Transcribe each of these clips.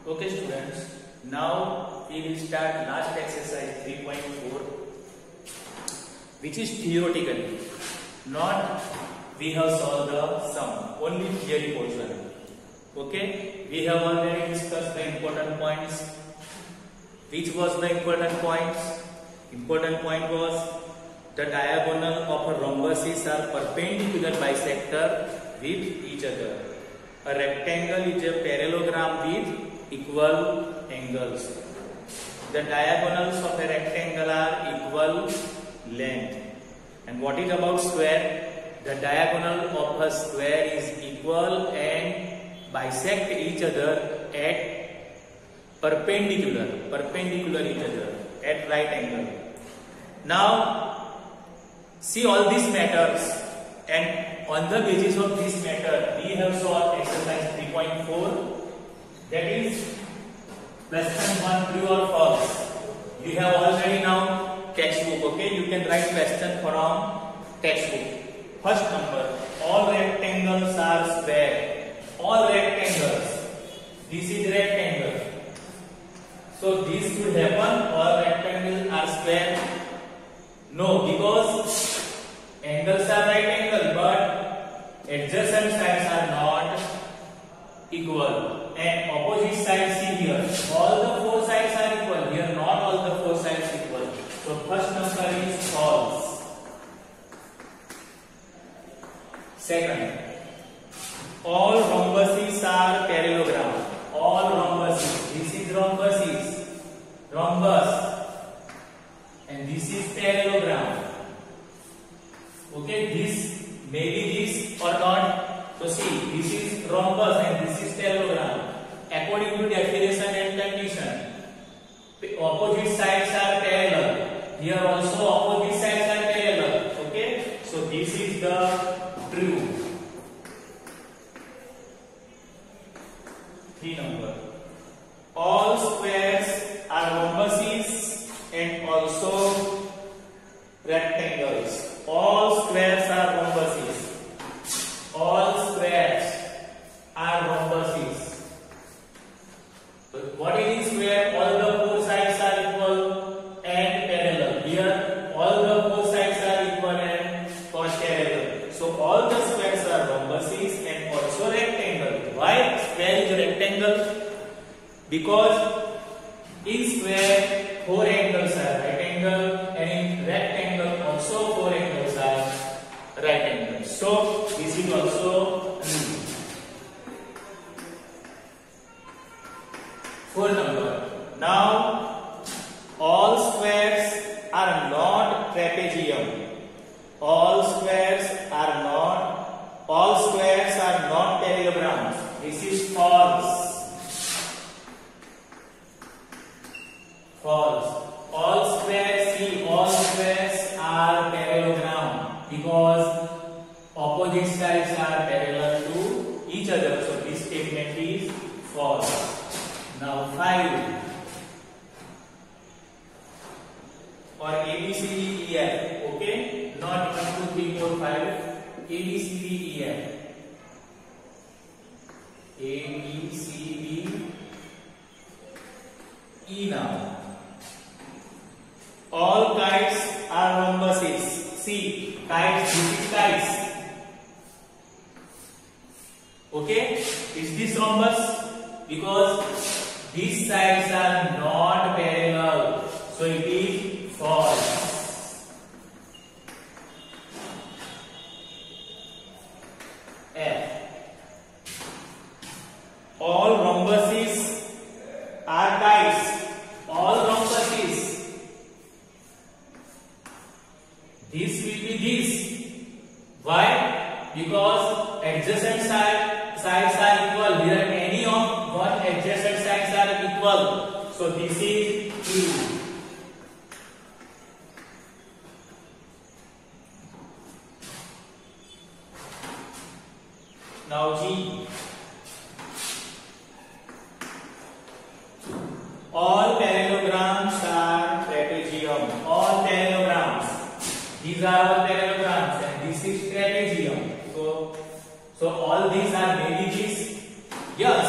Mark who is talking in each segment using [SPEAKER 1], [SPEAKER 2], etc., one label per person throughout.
[SPEAKER 1] Okay students, now we will start last exercise 3.4, which is theoretically, not we have solved the sum, only theory portion. Okay, we have already discussed the important points. Which was the important points? Important point was the diagonal of a rhombuses are perpendicular bisector with each other. A rectangle is a parallelogram with equal angles. The diagonals of a rectangle are equal length. And what is about square? The diagonal of a square is equal and bisect each other at perpendicular each other at right angle. Now see all these matters, and on the basis of this matter we have solved exercise 3.4, that is question 1, true or false. You have already now textbook. Okay, you can write question from textbook. First number, all rectangles are square. All rectangles. This is rectangle. So this should happen. All rectangles are square. No, because angles are right angle, but adjacent sides are not equal. And opposite sides, see here, all the four sides are equal. Here not all the four sides equal. So first number is false. Second, all rhombuses are parallelogram. All rhombuses. This is rhombuses. Rhombus. And this is parallelogram. Okay, this maybe this or not. So see, this is rhombus and this is parallelogram. According to definition and condition, opposite sides are parallel. Here also opposite sides are parallel. Okay, so this is the true. 3 number. All squares are rhombuses and also rectangles. All squares are rhombuses. All squares are rhombuses. What is square? All the four sides are equal and parallel. Here all the four sides are equal and parallel. So all the squares are rhombuses and also rectangle. Why square is a rectangle? Because in square four angles are right angle, and in rectangle also four angles are right angle. So this is also true. 4 number. Now all squares are not trapezium. All squares are not parallelograms. This is false. False. All squares, see, all squares are parallelogram because opposite sides are parallel to each other. So this statement is false. Now 5. For A, B, C, D, E, F. Okay, not 1, 2, 3, 4, 5. A, B, C, D, E, F. A, B, C, D, E now. All kites are rhombuses. See, kites, this is kites. Okay, is this rhombus? Because these sides are not parallel, so it is false. F. All rhombuses are kites. All rhombuses. This will be this. Why? Because adjacent sides are equal. Here any of one adjacent sides are equal. So this is true. Now G. All parallelograms are trapezium. All parallelograms. These are all parallelograms and this is trapezium. So all these are maybe this. Yes,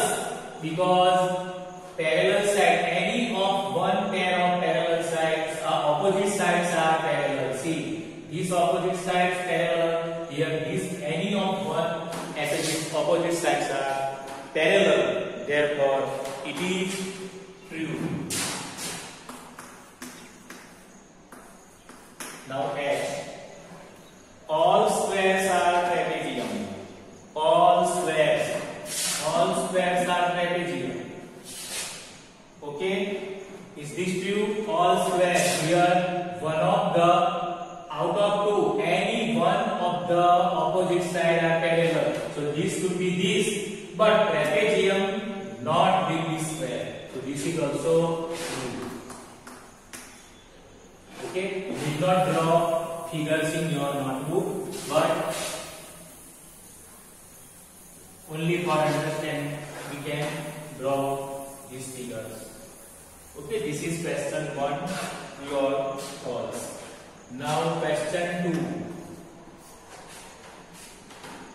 [SPEAKER 1] because parallel side, any of one pair of parallel sides, opposite sides are parallel. See, these opposite sides parallel. Here, these any of one opposite sides are parallel. Therefore, it is true. Now H. All squares are trapezium. All squares are trapezium. Okay? Is this true? All squares. Here, one of the out of two, any one of the opposite side are parallel. So this could be this, but trapezium not with this square. So this is also true. Okay? You did not draw figures in your notebook, but only for understanding we can draw these figures. Okay, this is question 1, true or false. Now question 2.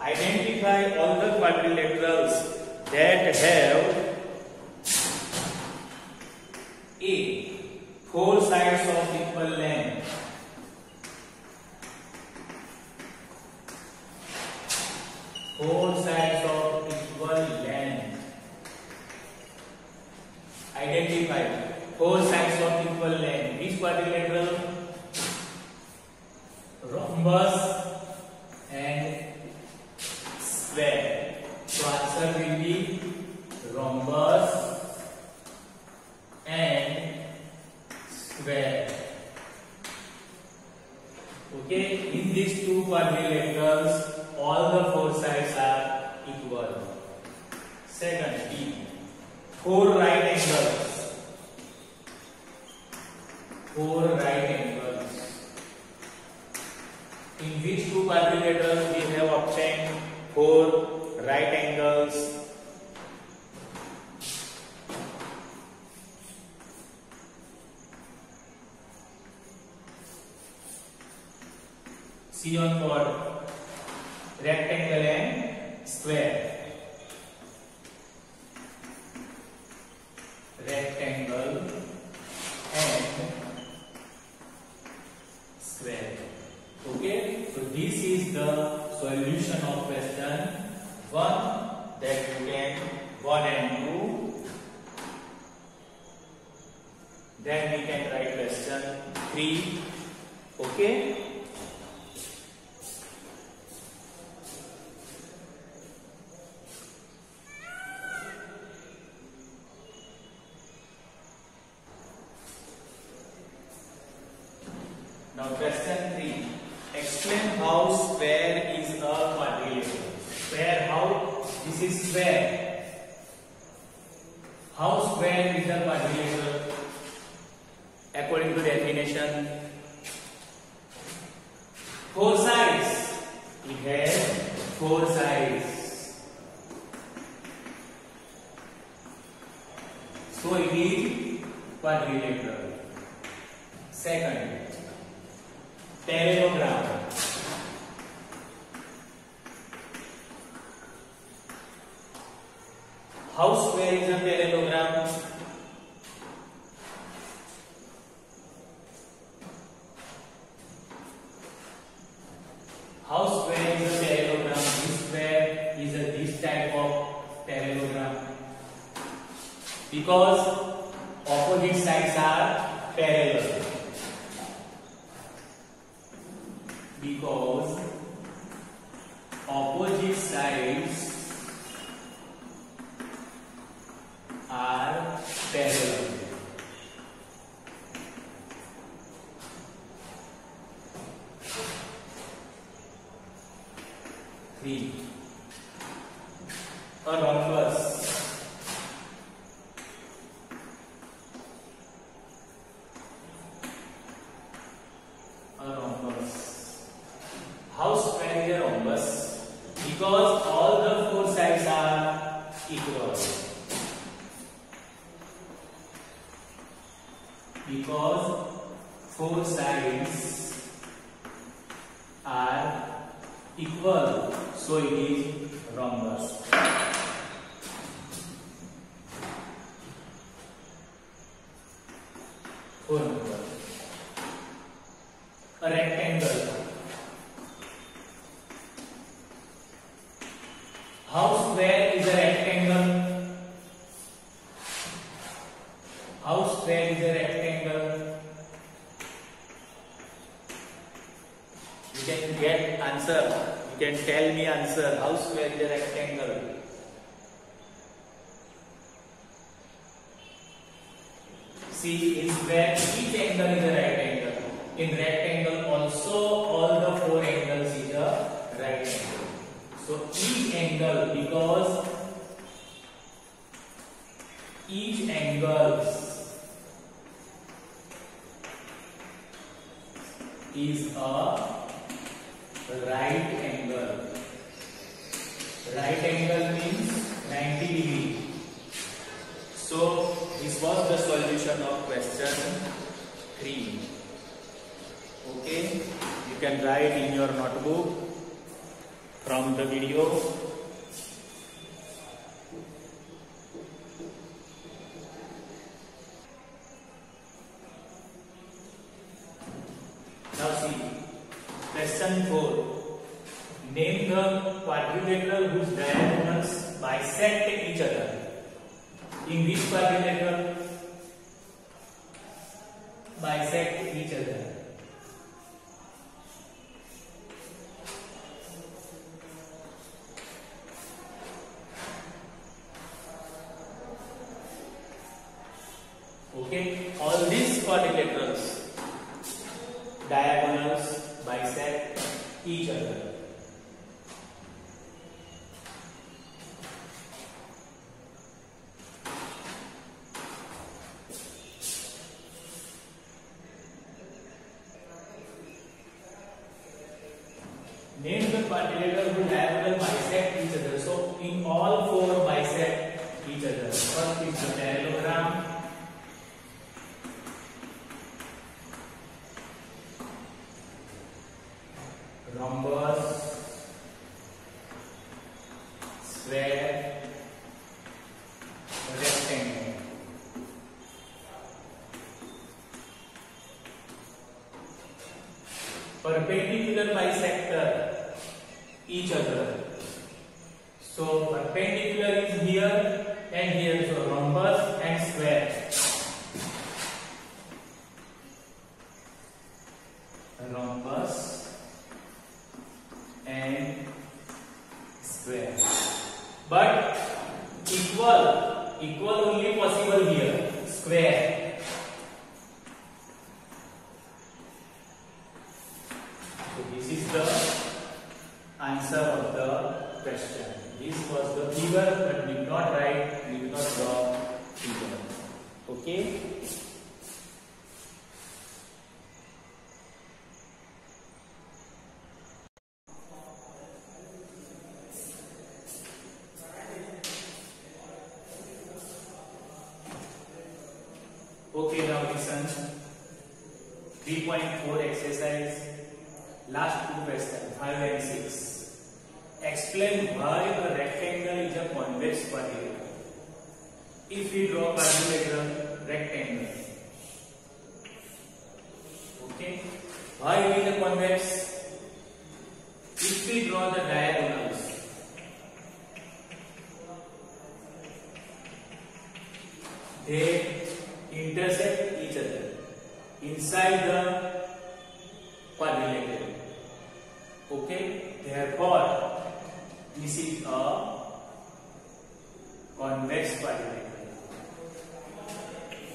[SPEAKER 1] Identify all the quadrilaterals that have A. 4 sides of equal length. Four sides of equal length. Identify 4 sides of equal length. Which quadrilateral? Rhombus and square. So answer will be rhombus and square. Okay, in these two quadrilaterals, all the 4 sides are equal. Second, B. 4 right angles. 4 right angles. In which two quadrilaterals we have obtained 4 right angles? See on board. Rectangle and square. Rectangle and square. Okay, so this is the solution of question 1 that you can 1 and 2. Then we can write question 3. Okay. Now question 3. Explain how square is a quadrilateral. Square, how? This is square. How square is a quadrilateral? According to definition, 4 sides. It has 4 sides. So it is quadrilateral. Second, parallelogram. How square is a parallelogram? How square is a parallelogram? This square is this type of parallelogram because opposite sides are parallel. Because opposite sides are parallel. Three. A rhombus. A rhombus. How square is a rhombus? Because all the 4 sides are equal. Because 4 sides are equal, so it is rhombus. 4 number. A rectangle. How square is a rectangle? How square is a rectangle? You can get answer. You can tell me answer. How square is a rectangle? See, in square each angle is a right angle. In rectangle also all the 4 angles is a right angle. So each angle, because each angle is a right angle. Right angle means 90 degree. So this was the solution of question 3. Okay, you can write in your notebook from the video. Now see, question 4. Name the quadrilateral whose diagonals bisect each other. In which quadrilateral bisect each other? Okay, all these quadrilaterals diagonals bisect each other. Name the quadrilateral whose diagonal bisect each other. So in all 4 bisect each other. First is the parallelogram. Rhombus, square, rectangle. Perpendicular bisector each other. So perpendicular is here and here. So rhombus and square. Rhombus and square. But equal only possible here. Square. So this is the answer of the question. This was the figure, but we did not write, we did not draw figure. Okay. Okay, now listen. 3.4 exercise. Last 2 questions, 5 and 6. Explain why a rectangle is a convex quadrilateral. If we draw quadrilateral rectangle, okay, why it is a convex? If we draw the diagonals, they intersect each other inside the quadrilateral. Okay, therefore this is a convex quadrilateral.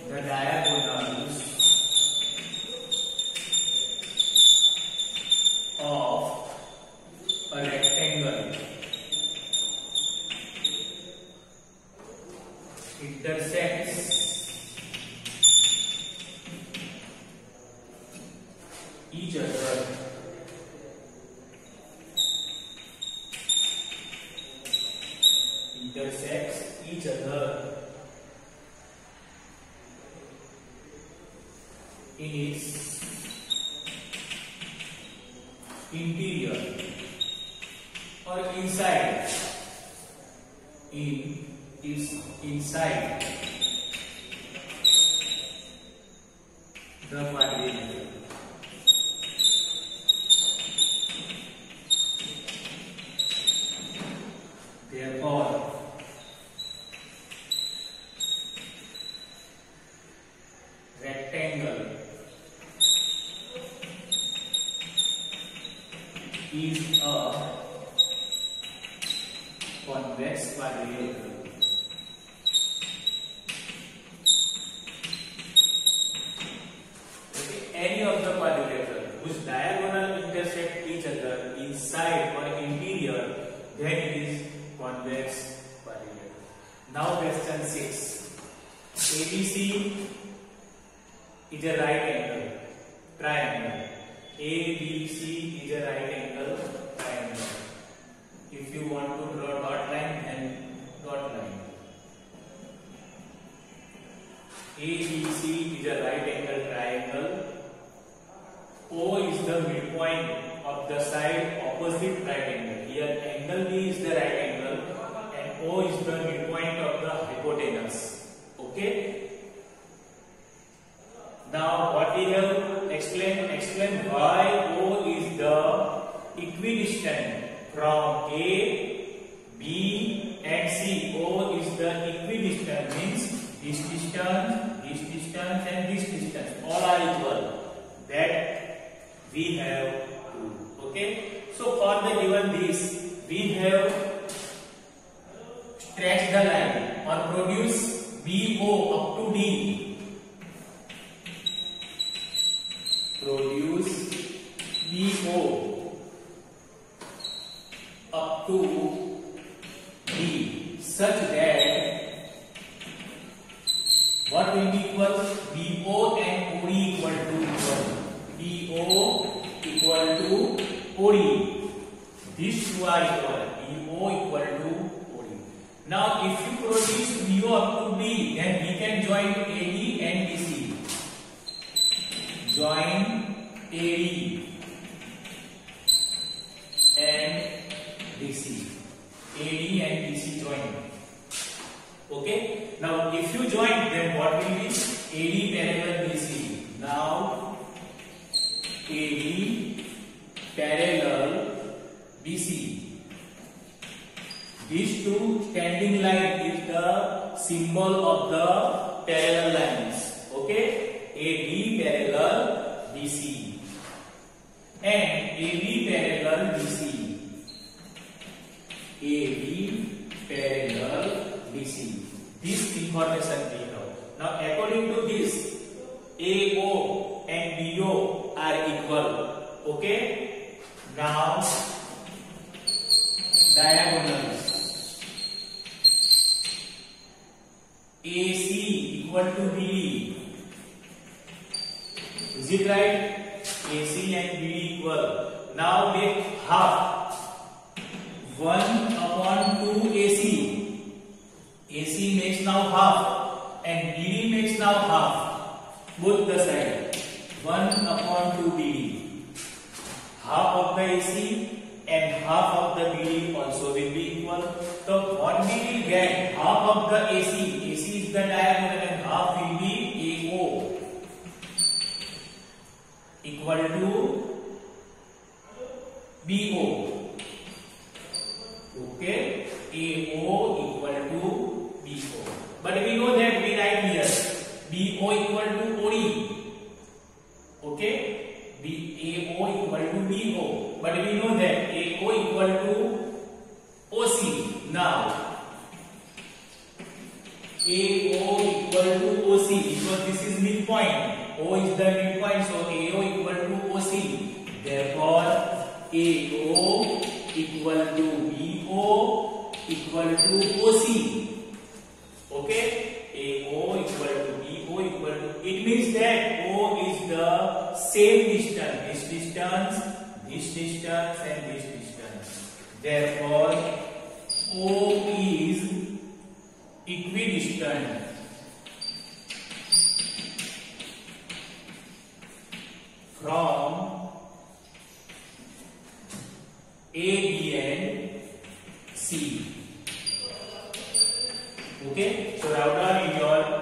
[SPEAKER 1] The diagonals of a rectangle intersects each other in its interior or inside, in its inside the quadrilateral. Therefore, rectangle is a convex quadrilateral. Any of the quadrilateral whose diagonal intersect each other inside or interior, then it is convex quadrilateral. Now question 6. ABC is a right angle triangle. ABC is a right angle triangle. If you want to draw dot line, then dot line. ABC is a right angle triangle. O is the midpoint of the side opposite right angle. Here angle B is the right angle and O is the midpoint of the hypotenuse. Okay. Now what we have explain why O is the equidistant from A, B and C. O is the equidistant, means this distance and this distance all are equal. That we have to. Okay. So for the given this, we have stretched the line or produce BO up to D. Produce BO up to D such that what will be equal? BO and OD equal to equal. BO equal to OD. These two are equal. BO equal to OD. Now if you produce BO up to D, then we can join AD and DC. Join AD and DC. AD and DC join. Okay. Now if you join, then what will be? AD parallel DC. Now AD parallel BC. These two standing line is the symbol of the parallel lines. Okay. AD parallel BC and AB parallel DC. AB parallel DC. This information we have. Now according to this, AO and BO are equal. Okay. Now diagonals. AC equal to BD. Is it right? AC and BD equal. Now make half. 1 upon 2 AC. AC makes now half and BD makes now half. Both the side. 1 upon 2 BD. Half of the AC and half of the BD also will be equal. So what we will get? Half of the AC. AC is the diagonal and half will be AO. Equal to BO. Okay, AO equal to BO. But we know that we write here BO equal to OD. Okay, AO equal to BO. But we know that AO equal to OC. Now AO equal to OC because this is midpoint. O is the midpoint, so AO equal to OC. Therefore, AO equal to BO equal to OC. Okay? AO equal to BO equal to. It means that O is the same distance. This distance, this distance, and this distance. Therefore, O is equidistant from A, B and C. Okay, so write down in your